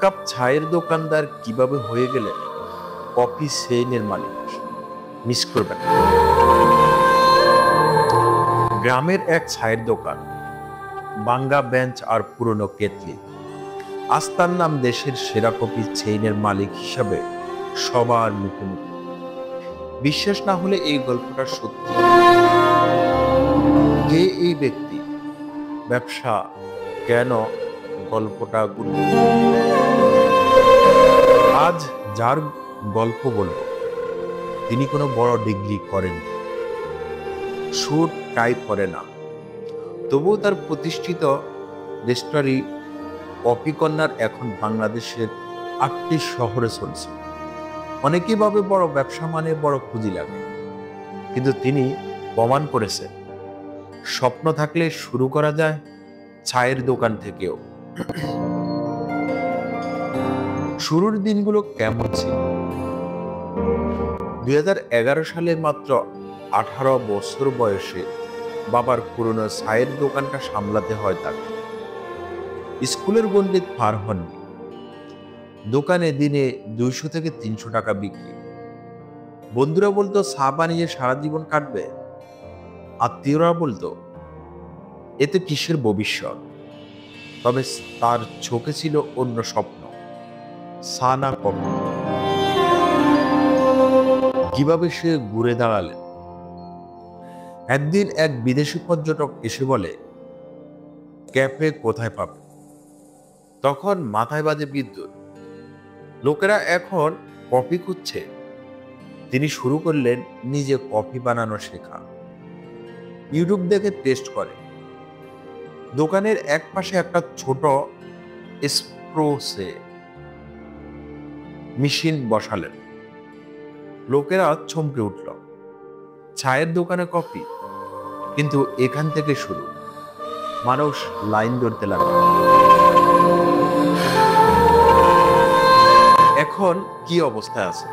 Cup চায়ের দোকানদার কিভাবে হয়ে গেলেন কফি চেইনের মালিক, মিস করবেন। গ্রামের এক চায়ের দোকান, ভাঙ্গা বেঞ্চ আর পুরনো কেতলি। আজ তার নাম দেশের সেরা কফি চেইনের মালিক হিসাবে সবার মুখে মুখে। বিশ্বাস না হলে এই গল্পটা সত্যি। কে এই ব্যক্তি, ব্যবসা কেন, গল্পটা আজ যার গল্প বলব তিনি কোনো বড় ডিগ্রি করেন, স্যুট টাই পরে না, তবুও তার প্রতিষ্ঠিত রেস্টুরেন্ট কফি কর্নার এখন বাংলাদেশের ৮টি শহরে চলছে। অনেকেই ভাবে বড় ব্যবসা মানে বড় পুঁজি লাগে, কিন্তু তিনি প্রমাণ করেছেন স্বপ্ন থাকলে শুরু করা যায় চায়ের দোকান থেকেও। শুরুর দিনগুলো কেমন ছিল? ২০১১ সালে মাত্র ১৮ বছর বয়সে বাবার পুরনো চায়ের দোকানটা সামলাতে হয় তাকে। স্কুলের গণ্ডি পার হননি। দোকানে দিনে ২০০ থেকে ৩০০ টাকা বিক্রি। বন্ধুরা বলতো চা বানিয়ে সারা জীবন কাটবে, আত্মীয়রা বলতো এতে কিসের ভবিষ্যৎ। তবে তার চোখে ছিল অন্য স্বপ্ন, চা না কফি। কিভাবে সে ঘুরে দাঁড়ালেন? একদিন এক বিদেশি পর্যটক এসে বলে, ক্যাফে কোথায় পাবে? তখন মাথায় বাজে বিদ্যুৎ। লোকেরা এখন কফি খুঁজছে। তিনি শুরু করলেন নিজে কফি বানানো শেখা। ইউটিউব দেখে টেস্ট করে। দোকানের এক পাশে একটা ছোট এসপ্রেসো মেশিন বসালেন। লোকেরা চমকে উঠল। চায়ের দোকানে কফি, কিন্তু এখান থেকে শুরু। মানুষ লাইন ধরতে লাগলো। এখন কি অবস্থায় আছে?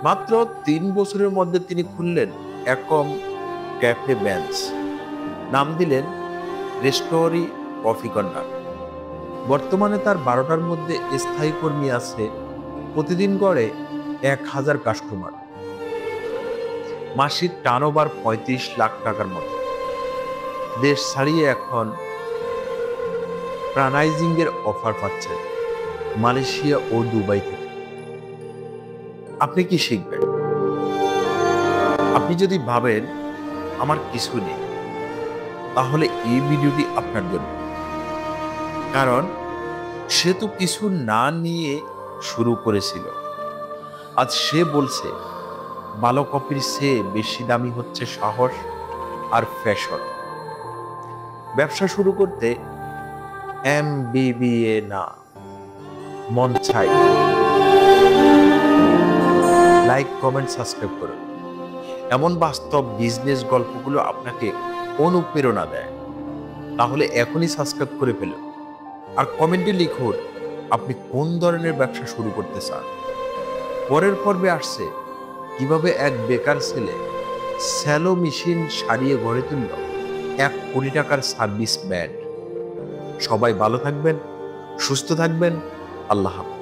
মাত্র ৩ বছরের মধ্যে তিনি খুললেন একম ক্যাফে বেঞ্চ, নাম দিলেন রেস্টুরেন্ট কফি কর্নার। বর্তমানে তার ১২টার মধ্যে স্থায়ী কর্মী আছে, প্রতিদিন গড়ে ১,০০০ কাস্টমার। মাসিক টার্নওভার ৩৫ লাখ টাকার মতো। দেশ ছাড়িয়ে এখন ফ্র্যাঞ্চাইজিং এর অফার পাচ্ছেন মালয়েশিয়া ও দুবাই থেকে। আপনি কি শিখবেন? আপনি যদি ভাবেন আমার কিছু নেই, তাহলে এই ভিডিওটি আপনার জন্য। কারণ সে তো কিছু না নিয়ে শুরু করেছিল। আজ সে বলছে ভালো কফির চেয়ে বেশি দামি হচ্ছে সাহস আর ফ্যাশন। ব্যবসা শুরু করতে MBA না, মন চাই। লাইক, কমেন্ট, সাবস্ক্রাইব করুন। এমন বাস্তব বিজনেস গল্পগুলো আপনাকে অনুপ্রেরণা দেয়। তাহলে এখনই সাবস্ক্রাইব করে ফেলুন আর কমেন্টে লিখুন আপনি কোন ধরনের ব্যবসা শুরু করতে চান। পরের পর্বে আসছে কিভাবে এক বেকার ছেলে স্যালো মেশিন সারিয়ে গড়ে তুলল ১ কোটি টাকার সার্ভিস ব্র্যান্ড। সবাই ভালো থাকবেন, সুস্থ থাকবেন। আল্লাহ হাফেজ।